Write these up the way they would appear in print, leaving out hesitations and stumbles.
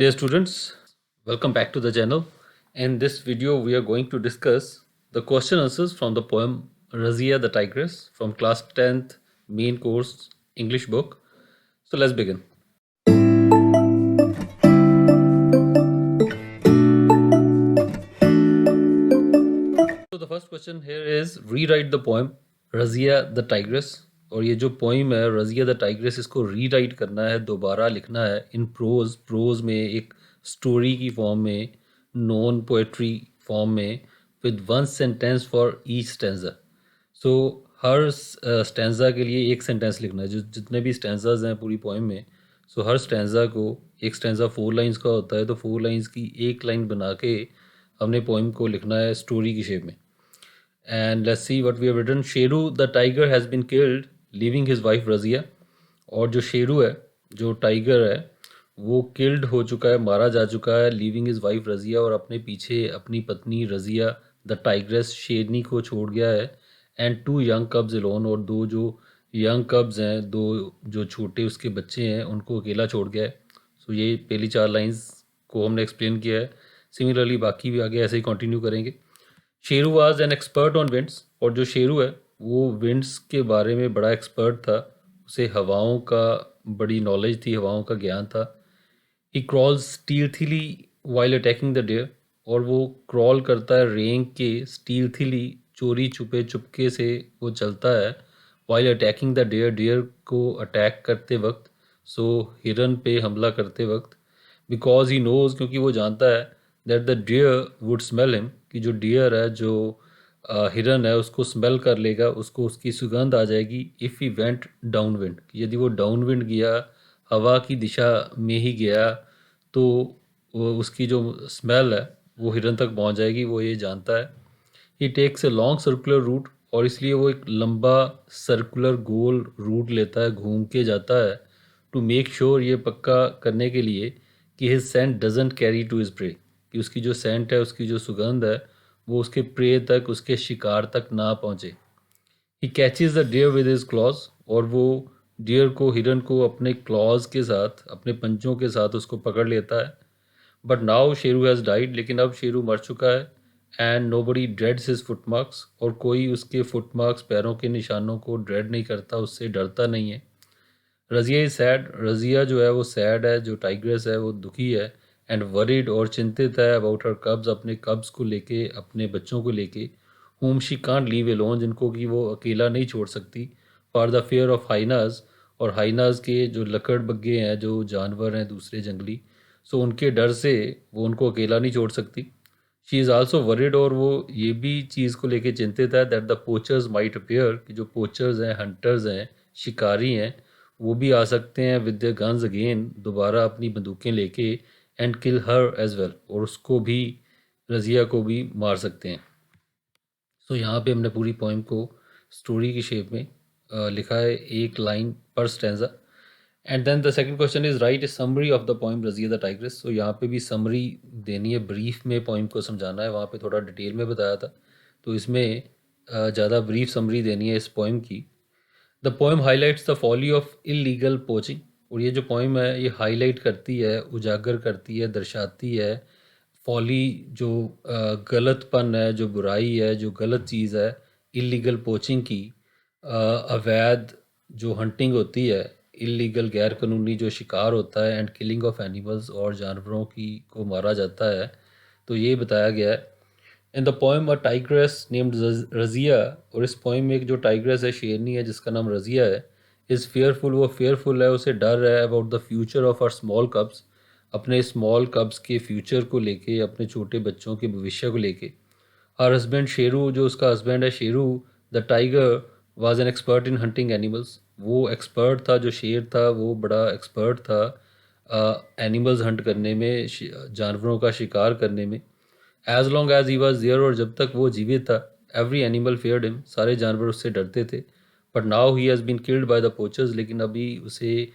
Dear students, welcome back to the channel. In this video, we are going to discuss the question answers from the poem Razia the Tigress from class 10th main course English book. So let's begin. So the first question here is rewrite the poem Razia the Tigress. और ये जो poem है Razia the tigress इसको rewrite करना है, दोबारा लिखना है इन प्रोज में, एक स्टोरी की फॉर्म में, नॉन पोएट्री फॉर्म में, with one sentence for each stanza. So her stanza के लिए एक सेंटेंस लिखना है. जो जितने भी स्टेंजाज हैं पूरी पोइम में, सो हर स्टेंजा को, एक स्टेंजा 4 लाइंस का होता है, तो 4 लाइंस की एक लाइन बना के हमने पोइम को लिखना है स्टोरी की शेप में. And let's see what we have written. Sheru the tiger has been killed, leaving his wife Razia. और जो शेरू है, जो टाइगर है, वो किल्ड हो चुका है, मारा जा चुका है, लीविंग हिज वाइफ रज़िया, और अपने पीछे अपनी पत्नी रज़िया द टाइग्रेस शेरनी को छोड़ गया है. एंड 2 यंग कब्स अलोन, और 2 जो यंग कब्स हैं, 2 जो छोटे उसके बच्चे हैं, उनको अकेला छोड़ गया है. सो ये पहली 4 लाइंस को हमने एक्सप्लेन किया है. सिमिलरली बाकी भी आगे ऐसे ही कंटिन्यू करेंगे. Sheru was an expert on winds, और जो शेरू है वो विंड्स के बारे में बड़ा एक्सपर्ट था, उसे हवाओं का बड़ी नॉलेज थी, हवाओं का ज्ञान था. He crawls stealthily while attacking the deer, और वो क्रॉल करता है रेंग के, स्टील्थीली चोरी छुपे चुपके से वो चलता है, while attacking the deer, deer को अटैक करते वक्त, सो हिरन पे हमला करते वक्त. बिकॉज ही नोज, क्योंकि वो जानता है, that the deer would smell him, कि जो डियर है, जो हिरन है, उसको स्मेल कर लेगा, उसको उसकी सुगंध आ जाएगी. If he went down wind, यदि वो डाउन विंड गया, हवा की दिशा में ही गया, तो वो उसकी जो स्मेल है वो हिरन तक पहुंच जाएगी, वो ये जानता है. He takes a long circular route, और इसलिए वो एक लंबा सर्कुलर गोल रूट लेता है, घूम के जाता है, टू मेक श्योर, ये पक्का करने के लिए कि his scent doesn't carry to his prey, कि उसकी जो सेंट है, उसकी जो सुगंध है, वो उसके प्रे तक, उसके शिकार तक ना पहुँचे. He catches the deer with his claws, और वो डियर को, हिरन को अपने क्लॉज के साथ, अपने पंचों के साथ उसको पकड़ लेता है. But now Sheru has died, लेकिन अब शेरू मर चुका है. And nobody dreads his footmarks, और कोई उसके फुटमार्क्स, पैरों के निशानों को ड्रेड नहीं करता, उससे डरता नहीं है. रज़िया इज़ सैड, रज़िया जो है वो सैड है, जो टाइग्रेस है वो दुखी है. एंड वरीड, और चिंतित है, अबाउट हर कब्स, अपने कब्स को लेके, अपने बच्चों को लेके. whom she can't leave alone, जिनको कि वो अकेला नहीं छोड़ सकती. For the fair of hyenas, और हाइनाज के जो लकड़बग्गे हैं, जो जानवर हैं दूसरे जंगली, सो उनके डर से वो उनको अकेला नहीं छोड़ सकती. शी इज़ आल्सो वरिड, और वो ये भी चीज़ को लेके चिंतित है, that the poachers might appear, कि जो पोचर्स हैं, हंटर्स हैं, शिकारी हैं, वो भी आ सकते हैं विद द गन्स अगेन, दोबारा अपनी बंदूकें लेके, and kill her as well, और उसको भी, रज़िया को भी मार सकते हैं. तो यहाँ पे हमने पूरी पोइम को स्टोरी की शेप में लिखा है, एक लाइन पर stanza. And then the second question is write a summary of the poem Razia the tigress. तो यहाँ पे भी समरी देनी है, ब्रीफ में पोइम को समझाना है. वहाँ पे थोड़ा डिटेल में बताया था, तो इसमें ज़्यादा ब्रीफ समरी देनी है इस पोइम की. The poem highlights the folly of illegal poaching, और ये जो पोइम है ये हाईलाइट करती है, उजागर करती है, दर्शाती है फॉली, जो गलतपन है, जो बुराई है, जो गलत चीज़ है, इलीगल पोचिंग की, अवैध जो हंटिंग होती है, इलीगल गैर कानूनी जो शिकार होता है, एंड किलिंग ऑफ एनिमल्स, और जानवरों की को मारा जाता है. तो ये बताया गया है. In the poem a tigress named Razia, और इस पोएम में एक जो टाइग्रेस है, शेरनी है, जिसका नाम रज़िया है, इज़ फेयरफुल, वो फेयरफुल है, उसे डर है, about the future of our small cubs, अपने स्मॉल कब्स के फ्यूचर को लेके, अपने छोटे बच्चों के भविष्य को लेके. हर हस्बैंड शेरू, जो उसका हस्बैंड है Sheru the tiger, was an expert in hunting animals, वो एक्सपर्ट था, जो शेर था वो बड़ा एक्सपर्ट था एनिमल्स हंट करने में, जानवरों का शिकार करने में. As long as he was there, और जब तक वो जीवित था, एवरी एनिमल फेयर्ड हिम, सारे जानवर उससे डरते थे. But now he has been killed by the poachers, लेकिन अभी उसे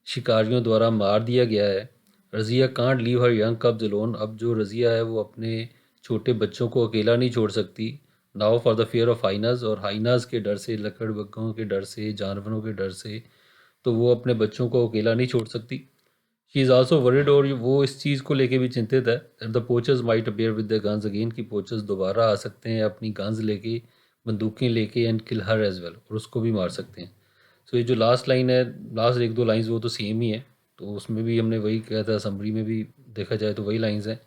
शिकारियों द्वारा मार दिया गया है. Razia can't leave her young cubs alone, अब जो रज़िया है वो अपने छोटे बच्चों को अकेला नहीं छोड़ सकती. Now for the fear of hyenas, और हाइनाज के डर से, लकड़बग्गों के डर से, जानवरों के डर से, तो वो अपने बच्चों को अकेला नहीं छोड़ सकती. शी इज़ आल्सो वरिड, और वो इस चीज़ को लेके भी चिंतित है that the poachers might appear with the guns again, कि पोचर्स दोबारा आ सकते हैं अपनी गन्स लेके, बंदूकें लेके, and kill her as well, और उसको भी मार सकते हैं। सो ये जो लास्ट लाइन है, लास्ट एक दो लाइंस वो तो सेम ही है, तो उसमें भी हमने वही कहा था, समरी में भी देखा जाए तो वही लाइंस हैं।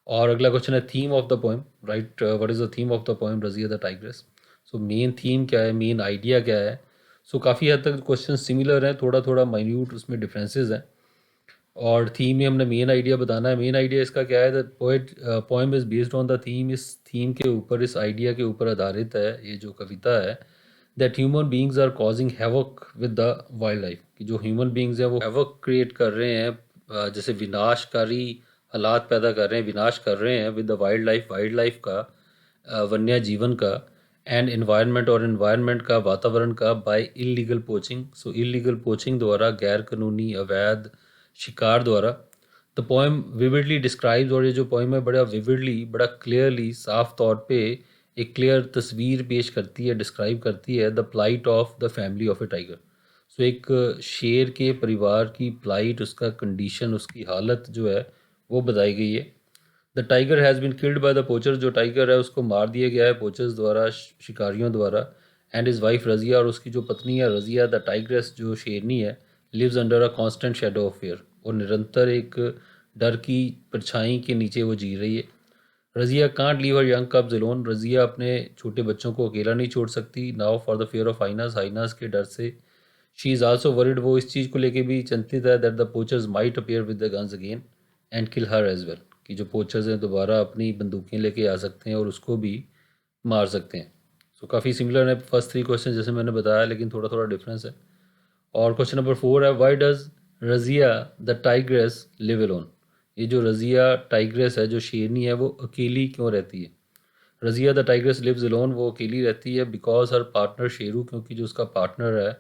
और अगला क्वेश्चन है theme of the poem, right, what is the theme of the poem Razia the tigress. So main theme क्या है, मेन आइडिया क्या है। सो काफ़ी हद तक क्वेश्चन सिमिलर हैं, थोड़ा थोड़ा माइन्यूट उसमें डिफरेंसेस हैं। और थीम में हमने मेन आइडिया बताना है। मेन आइडिया इसका क्या है, the poet poem is based on the theme, इस थीम के ऊपर, इस आइडिया के ऊपर आधारित है ये जो कविता है, that human beings are causing havoc with the wildlife, कि जो ह्यूमन बींग्स हैं वो हैवक क्रिएट कर रहे हैं, जैसे विनाशकारी हालात पैदा कर रहे हैं, विनाश कर रहे हैं विद द वाइल्ड लाइफ का, वन्य जीवन का, एंड इन्वायरमेंट, और इन्वायरमेंट का, वातावरण का, बाय इलीगल पोचिंग। सो इलीगल पोचिंग द्वारा, गैर कानूनी अवैध शिकार द्वारा। द पोएम विविडली डिस्क्राइब्स, और ये जो पोएम है बड़ा विविडली, बड़ा क्लियरली, साफ तौर पे एक क्लियर तस्वीर पेश करती है, डिस्क्राइब करती है the plight of the family of a tiger. So एक शेर के परिवार की प्लाइट, उसका कंडीशन, उसकी हालत जो है वो बताई गई है। The tiger has been killed by the poacher, जो टाइगर है उसको मार दिया गया है पोचर्स द्वारा, शिकारियों द्वारा। एंड इज़ वाइफ रज़िया, और उसकी जो पत्नी है रज़िया द टाइग्रेस, जो शेरनी है, lives under a constant shadow of fear, और निरंतर एक डर की परछाई के नीचे वो जी रही है। Razia can't leave her young cubs alone, Razia अपने छोटे बच्चों को अकेला नहीं छोड़ सकती, now for the fear of hyenas, hyenas के डर से। शी इज़ आल्सो वरिड, वो इस चीज़ को लेके भी चिंतित है that the poachers might appear with the guns again and kill her as well, कि जो पोचर्स हैं दोबारा अपनी बंदूकें लेके आ सकते हैं और उसको भी मार सकते हैं। सो काफ़ी सिमिलर है फर्स्ट थ्री क्वेश्चन जैसे मैंने बताया, लेकिन थोड़ा थोड़ा डिफरेंस है। और क्वेश्चन नंबर 4 है, why does Razia the tigress live alone. ये जो रज़िया टाइग्रेस है, जो शेरनी है, वो अकेली क्यों रहती है। Razia the tigress lives alone, वो अकेली रहती है बिकॉज हर पार्टनर शेरू, क्योंकि जो उसका पार्टनर है,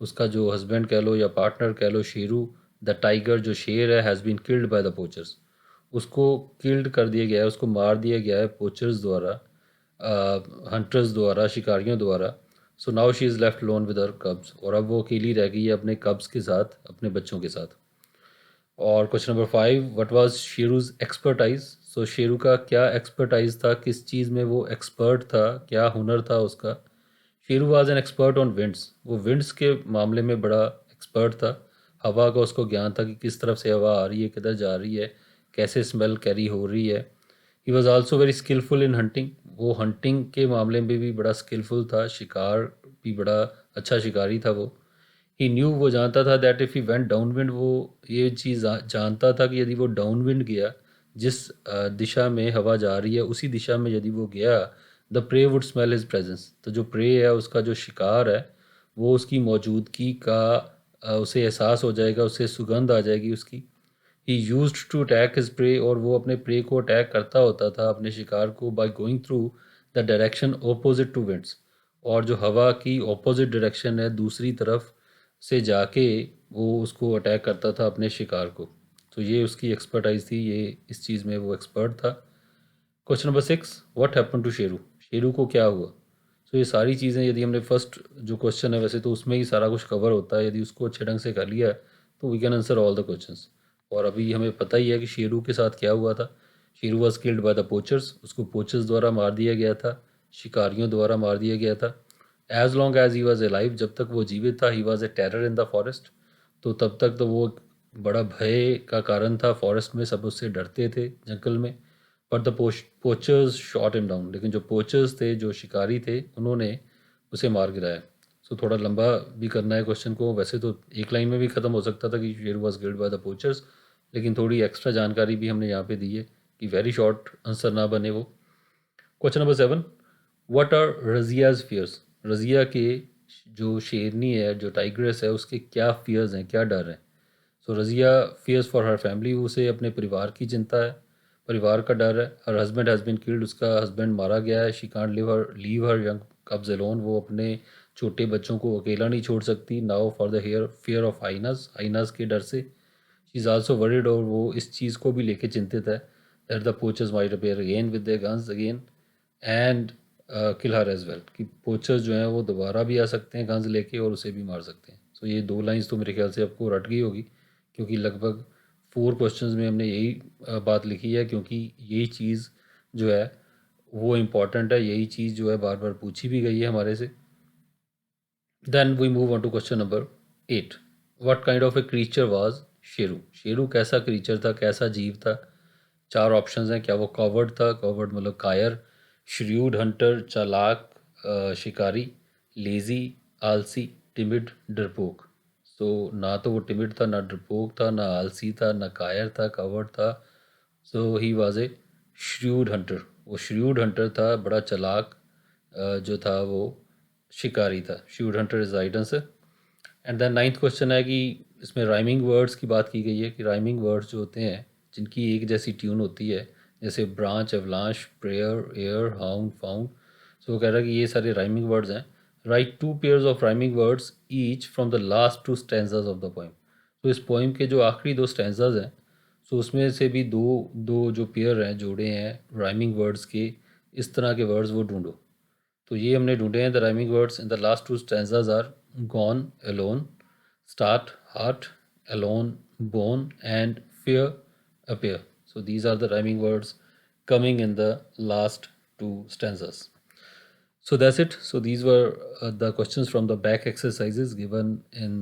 उसका जो हस्बैंड कह लो या पार्टनर कह लो, शेरू द टाइगर, जो शेर है, has been killed by the poachers, उसको किल्ड कर दिया गया है, उसको मार दिया गया है पोचर्स द्वारा, हंटर्स द्वारा, शिकारियों द्वारा। So now she is left loan with her कब्स, और अब वो अकेली रह गई है अपने कब्स के साथ, अपने बच्चों के साथ। और question number 5, what was Sheru's expertise. सो शेरू का क्या एक्सपर्टाइज था, किस चीज़ में वो एक्सपर्ट था, क्या हुनर था उसका। Sheru was an expert on winds, वो विंड्स के मामले में बड़ा एक्सपर्ट था। हवा का उसको ज्ञान था कि किस तरफ से हवा आ रही है, किधर जा रही है, कैसे स्मेल कैरी हो रही है। He was also very skilful in hunting, वो हंटिंग के मामले में भी बड़ा स्किलफुल था, शिकार भी बड़ा अच्छा शिकारी था वो। ही न्यू, वो जानता था that if he went down wind, वो ये चीज़ जानता था कि यदि वो डाउन विंड गया, जिस दिशा में हवा जा रही है उसी दिशा में यदि वो गया, the prey would smell his presence, तो जो प्रे है, उसका जो शिकार है, वो उसकी मौजूदगी का उसे एहसास हो जाएगा, उसे सुगंध आ जाएगी उसकी। He used to attack his prey, और वो अपने प्रे को अटैक करता होता था, अपने शिकार को, by going through the direction opposite to winds, और जो हवा की ऑपोजिट डायरेक्शन है, दूसरी तरफ से जाके वो उसको अटैक करता था अपने शिकार को। तो ये उसकी एक्सपर्टाइज थी, ये इस चीज़ में वो एक्सपर्ट था। Question number 6, what happen to Sheru, Sheru को क्या हुआ। तो ये सारी चीज़ें, यदि हमने फर्स्ट जो क्वेश्चन है वैसे तो उसमें ही सारा कुछ कवर होता है, यदि उसको अच्छे ढंग से कर लिया तो we can answer all the questions. और अभी हमें पता ही है कि शेरू के साथ क्या हुआ था। Sheru was killed by the poachers, उसको पोचर्स द्वारा मार दिया गया था, शिकारियों द्वारा मार दिया गया था। As long as he was ए लाइफ, जब तक वो जीवित था, he was a terror in the forest, तो तब तक तो वो बड़ा भय का कारण था फॉरेस्ट में, सब उससे डरते थे जंगल में। But the poachers shot him down, लेकिन जो पोचर्स थे, जो शिकारी थे, उन्होंने उसे मार गिराया। सो थोड़ा लंबा भी करना है क्वेश्चन को, वैसे तो एक लाइन में भी ख़त्म हो सकता था कि शेर was killed by the poachers, लेकिन थोड़ी एक्स्ट्रा जानकारी भी हमने यहाँ पे दी है कि वेरी शॉर्ट आंसर ना बने वो। Question number 7, what are Razia's fears, Razia के, जो शेरनी है, जो टाइग्रेस है, उसके क्या फियर्स हैं, क्या डर हैं। So Razia fears for her family, उसे अपने परिवार की चिंता है, परिवार का डर है। Her husband has been killed, उसका हस्बैंड मारा गया है। She can't leave her young cubs alone, वो अपने छोटे बच्चों को अकेला नहीं छोड़ सकती। Now for the here fear of hyenas, hyenas के डर से। शी इज़ आल्सो वरिड, और वो इस चीज़ को भी लेके चिंतित है that the poachers might appear again with their guns again and kill her as well, कि पोचर्स जो हैं वो दोबारा भी आ सकते हैं गन्स लेके और उसे भी मार सकते हैं। सो ये दो लाइंस तो मेरे ख्याल से आपको रट गई होगी, क्योंकि लगभग 4 क्वेश्चंस में हमने यही बात लिखी है, क्योंकि यही चीज़ जो है वो इम्पॉर्टेंट है, यही चीज़ जो है बार बार पूछी भी गई है हमारे से। Then we move on to question number 8। What kind of a creature was Sheru? Sheru कैसा क्रीचर था, कैसा जीव था? 4 ऑप्शंस हैं। क्या वो कवर्ड था? कवर्ड मतलब कायर। श्रीव्ड हंटर चालाक शिकारी। लेजी आलसी टिमिड डरपोक। सो ना तो वो टिमिड था, ना डरपोक था, ना आलसी था, ना कायर था, कवर्ड था। सो ही वाज ए श्रीव्ड हंटर। वो श्रीव्ड हंटर था, बड़ा चालाक जो था वो शिकारी था। Shrewd hunter is right answer. And then 9th question है कि इसमें राइमिंग वर्ड्स की बात की गई है कि राइमिंग वर्ड्स जो होते हैं जिनकी एक जैसी ट्यून होती है, जैसे branch, avalanche, prayer, air, hound, found. So वो कह रहा है कि ये सारे राइमिंग वर्ड्स हैं। Right 2 pairs of rhyming words each from the last 2 stanzas of the poem. तो इस पोइम के जो आखिरी 2 स्टैंजाज हैं, सो उसमें से भी दो दो जो पेयर हैं, जोड़े हैं राइमिंग वर्ड्स के, इस तरह के वर्ड्स वो ढूंढो। तो ये हमने ढूंढे हैं। The rhyming words in the last 2 stanzas are gone, alone, start, heart, alone, bone and fear, appear. So these are the rhyming words coming in the last 2 stanzas. So that's it. So these were the questions from the back exercises given in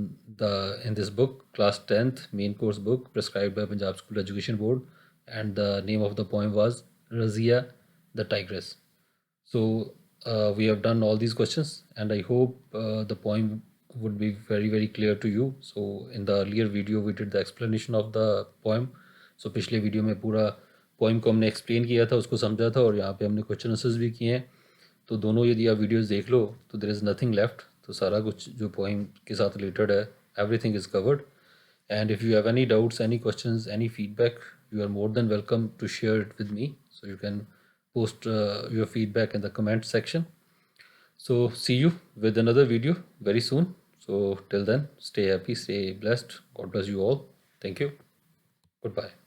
this book, class 10th main course book prescribed by Punjab School Education Board, and the name of the poem was Razia the Tigress. So we have done all these questions, and I hope the poem would be very very clear to you. So in the earlier video we did the explanation of the poem. So पिछले video में पूरा poem को हमने explain किया था, उसको समझा था, और यहाँ पे हमने क्वेश्चन आंसर्स भी किए हैं। तो दोनों यदि आप वीडियोस देख लो तो देयर इज़ नथिंग लेफ्ट। तो सारा कुछ जो पोइम के साथ रिलेटेड है, everything is covered. And if you have any doubts, any questions, any feedback, you are more than welcome to share it with me. So you can post your feedback in the comment section. So see you with another video very soon. So till then, stay happy, stay blessed. God bless you all. Thank you. Goodbye.